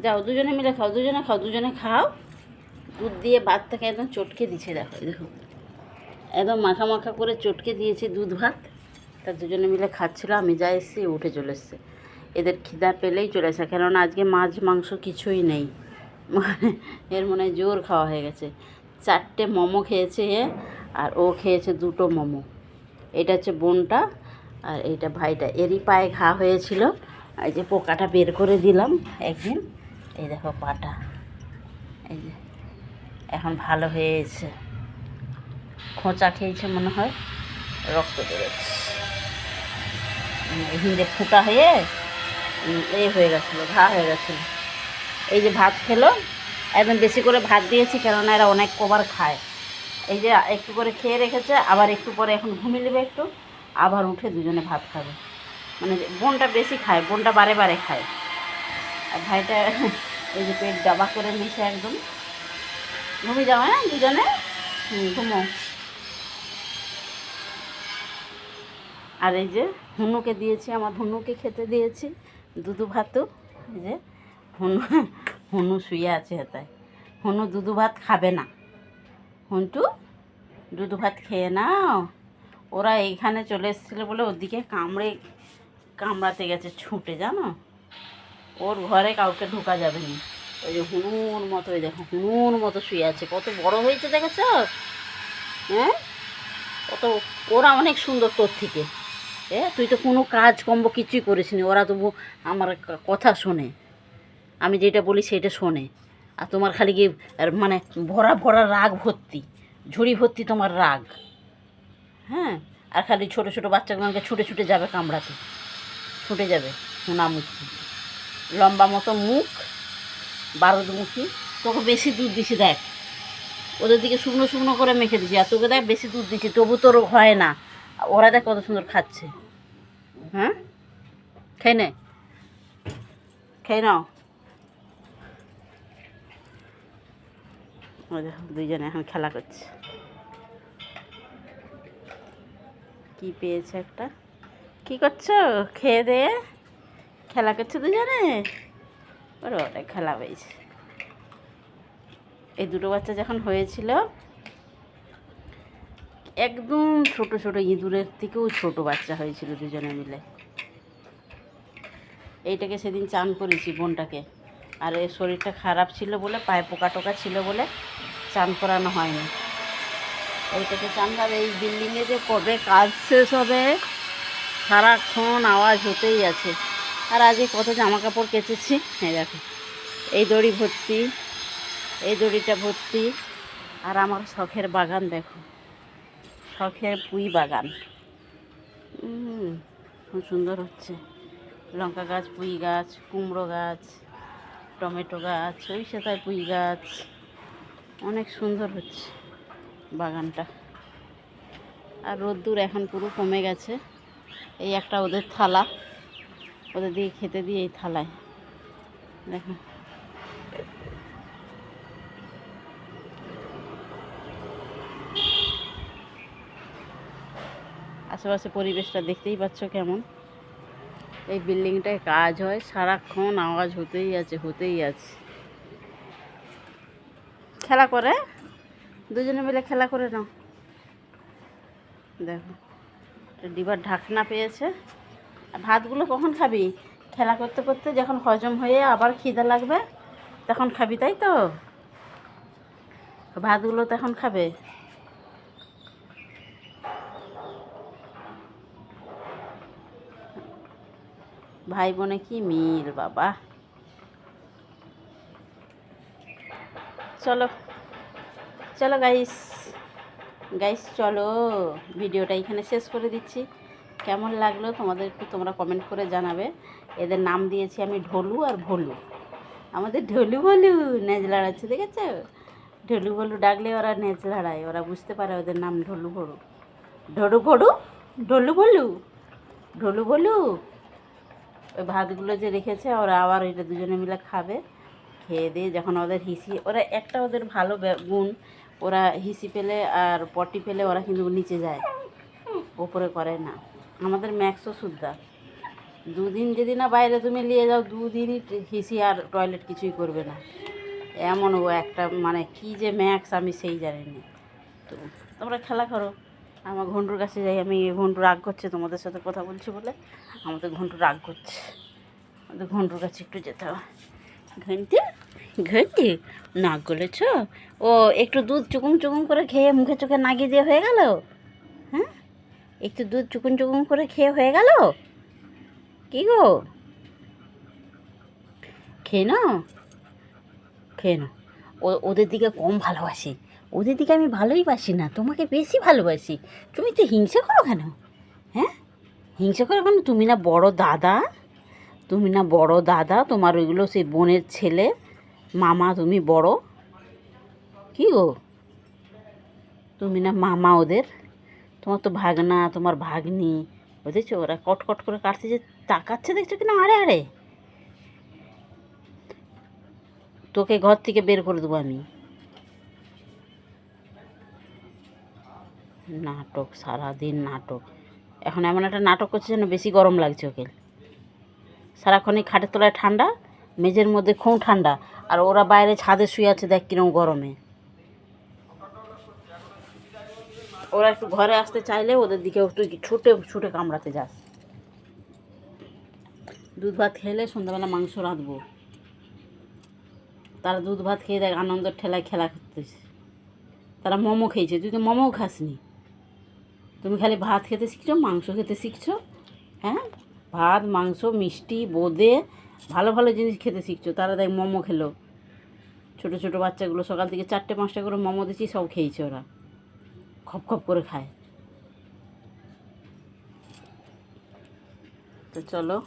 যাও দুজনে মিলে খাও, দুজনে খাও, দুজনে খাও। দুধ দিয়ে ভাতটাকে একদম চটকে দিচ্ছে, দেখো দেখো একদম মাখা মাখা করে চটকে দিয়েছি দুধ ভাত। তা দুজনে মিলে খাচ্ছিলো, আমি যা এসেছি উঠে চলে এসছে। এদের খিদা পেলেই চলে আসে, কেননা আজকে মাছ মাংস কিছুই নেই, মানে এর মনে হয় জোর খাওয়া হয়ে গেছে। 4টে মোমো খেয়েছে এ, আর ও খেয়েছে 2টো মোমো। এটা হচ্ছে বোনটা আর এইটা ভাইটা। এরই পায়ে ঘা হয়েছিল, এই যে পোকাটা বের করে দিলাম একদিন। এই দেখো পাটা, এই যে এখন ভালো হয়েছে। খোঁচা খেয়েছে মনে হয়, রক্ত বেরোচ্ছে। হিন্দে ফুটা হয়ে এই হয়ে গেছিলো, ঘা হয়ে গেছিলো। এই যে ভাত খেলো, একদম বেশি করে ভাত দিয়েছি, কেননা এরা অনেক কবার খায়। এই যে একটু করে খেয়ে রেখেছে, আবার একটু পরে এখন ঘুমিয়ে নেবে একটু, আবার উঠে দুজনে ভাত খাবে। মানে বোনটা বেশি খায়, বোনটা বারে বারে খায়, আর ভাইটা এই যে পেট ডাবা করে নিয়েছে একদম। ঘুমিয়ে যাও, হ্যাঁ দুজনে, ঘুমো। আর এই যে হুনুকে দিয়েছি, আমার হুনুকে খেতে দিয়েছি দুধু ভাতও। এই যে হুনু হুনু শুয়ে আছে হেতায়। হুনু দুধু ভাত খাবে না, হুন্টু দুধু ভাত খেয়ে নাও। ওরা এইখানে চলে এসেছিলো বলে ওদিকে কামড়াতে গেছে ছুটে, জানো। ওর ঘরে কাউকে ঢোকা যাবে না। ওই যে হুনুর মতো, ওই দেখো হুনুর মতো শুয়ে আছে, কত বড় হয়েছে দেখেছ, হ্যাঁ কত। ওরা অনেক সুন্দর তোর থেকে। তুই তো কোনো কাজ কম্ব কিছুই করিস নি, ওরা তবু আমার কথা শোনে, আমি যেটা বলি সেটা শোনে। আর তোমার খালি কি মানে ভরা ভরা রাগ ভর্তি, ঝুড়ি ভর্তি তোমার রাগ, হ্যাঁ। আর খালি ছোটো ছোটো বাচ্চাগুলোকে ছুটে ছুটে যাবে কামড়াতে, ছুটে যাবে। সোনামুখী লম্বা মতো মুখ, বারুদমুখী। তোকে বেশি দুধ দিছি দেখ, ওদের দিকে শুকনো শুকনো করে মেখে দিছি, আর তোকে দেখ বেশি দুধ দিচ্ছি, তবু তোর হয় না। ওরা দেখ কত সুন্দর খাচ্ছে, হ্যাঁ। খেয়ে নে, খেয়ে নাও। ওই দেখো দুইজনে এখন খেলা করছে, কি পেয়েছে একটা। কি করছো? খেয়ে দিয়ে খেলা করছে দুজনে, ওর অনেক খেলা পেয়েছে। এই দুটো বাচ্চা যখন হয়েছিল, একদম ছোট ছোট ইঁদুরের থেকেও ছোট বাচ্চা হয়েছিল দুজনে মিলে। এইটাকে সেদিন চান করেছি বোনটাকে, আর এর শরীরটা খারাপ ছিল বলে, পায়ে পোকা টোকা ছিল বলে চান করানো হয়নি। এইটাকে চান করাবে। এই বিল্ডিংয়ে যে কবে কাজ শেষ হবে, সারাক্ষণ আওয়াজ হতেই আছে। আর আজকে কত জামা কাপড় কেচেছি, হ্যাঁ দেখো এই দড়ি ভর্তি, এই দড়িটা ভর্তি। আর আমার শখের বাগান দেখো, শখের পুঁই বাগান, খুব সুন্দর হচ্ছে। লঙ্কা গাছ, পুঁই গাছ, কুমড়ো গাছ, টমেটো গাছ, ওই সেটাই পুঁই গাছ, অনেক সুন্দর হচ্ছে বাগানটা। আর রোদ্দুর এখন পুরো কমে গেছে। এই একটা ওদের থালা, ওদের দিয়ে খেতে দিয়ে এই থালায় দেখো। আশেপাশে পরিবেশটা দেখতেই পাচ্ছ কেমন। এই বিল্ডিংটায় কাজ হয়, সারাক্ষণ আওয়াজ হতেই আছে হতেই আছে। খেলা করে, দুজনে মিলে খেলা করে নাও। দেখো ডিবার ঢাকনা পেয়েছে। আর ভাতগুলো কখন খাবি? খেলা করতে করতে যখন হজম হয়ে আবার খিদে লাগবে তখন খাবি, তাই তো? ভাতগুলো তখন খাবে। ভাই বোনে কি মিল বাবা। চলো চলো গাইস, গাইস চলো, ভিডিওটা এখানে শেষ করে দিচ্ছি। কেমন লাগলো তোমাদের একটু তোমরা কমেন্ট করে জানাবে। এদের নাম দিয়েছি আমি ঢোলু আর ভোলু। আমাদের ঢোলু ভোলু নেজ লড়াচ্ছে, দেখেছো? ঢোলু ভোলু ডাকলে ওরা নেজ লড়ায়, ওরা বুঝতে পারে ওদের নাম ঢোলু ভোলু। ঢোলু ভোলু, ঢোলু ভোলু, ঢোলু ভোলু। ওই ভাতগুলো যে রেখেছে ওরা আবার ওইটা দুজনে মিলে খাবে। খেয়ে দিয়ে যখন ওদের হিসি, ওরা একটা ওদের ভালো গুণ, ওরা হিসি পেলে আর পটি পেলে ওরা কিন্তু নিচে যায়, ওপরে করে না। আমাদের ম্যাক্সও সুদ্ধা, দুদিন যদি না বাইরে তুমি নিয়ে যাও, দুদিনই হিসি আর টয়লেট কিছুই করবে না। এমন ও একটা মানে কি যে ম্যাক্স আমি সেই জানি না। তো তোমরা খেলা করো, আমার ঘন্টুর কাছে যাই। আমি ঘন্টু রাগ করছে তোমাদের সাথে কথা বলছি বলে, আমাদের ঘন্টু রাগ করছে। আমাদের ঘন্টুর কাছে একটু যেতে হবে। ঘন্টি ঘন্টি নাক গলেছ? ও একটু দুধ চুকুম চুকুম করে খেয়ে মুখে চোখে নাগিয়ে দিয়ে হয়ে গেল? হ্যাঁ, একটু দুধ চুকুম চুকুম করে খেয়ে হয়ে গেল? কি গো, খেয়ে নাও, খেয়ে নাও। ওদের দিকে কম ভালোবাসি, ওদের দিকে আমি ভালোই বাসি না, তোমাকে বেশি ভালোবাসি। তুমি তো হিংসে করো কেন? হ্যাঁ, হিংসে করো কেন? তুমি না বড় দাদা, তুমি না বড় দাদা, তোমার ওইগুলো সেই বোনের ছেলে, মামা তুমি বড়। কি গো, তুমি না মামা ওদের? তোমার তো ভাগনা, তোমার ভাগ্নি, বুঝেছো? ওরা কটকট করে কাটতে যে তাকাচ্ছে, দেখছো কিনা? আরে আরে, তোকে ঘর থেকে বের করে দেবো আমি। নাটক, সারাদিন নাটক। এখন এমন একটা নাটক করছে যেন বেশি গরম লাগছে ওকে। সারাক্ষণই খাটের তলায় ঠান্ডা, মেঝের মধ্যে খুব ঠান্ডা, আর ওরা বাইরে ছাদে শুয়ে আছে, দেখ কিরম গরমে। ওরা একটু ঘরে আসতে চাইলে ওদের দিকে একটু ছুটে ছুটে কামড়াতে যাস। দুধ ভাত খেলে সন্ধ্যাবেলা মাংস রাঁধবো। তারা দুধ ভাত খেয়ে দেখ আনন্দের ঠেলায় খেলা করতেছে। তারা মোমো খেয়েছে, তুই তো মোমোও খাসনি। তুমি খালি ভাত খেতে শিখছো, মাংস খেতে শিখছো। হ্যাঁ, ভাত মাংস মিষ্টি বোঁদে ভালো ভালো জিনিস খেতে শিখছো। তারা দেখ মোমো খেলো। ছোটো ছোটো বাচ্চাগুলো সকাল থেকে 4-5টা করে মোমো দিচ্ছি, সব খেয়েছে ওরা, খপ খপ করে খায়। তো চলো।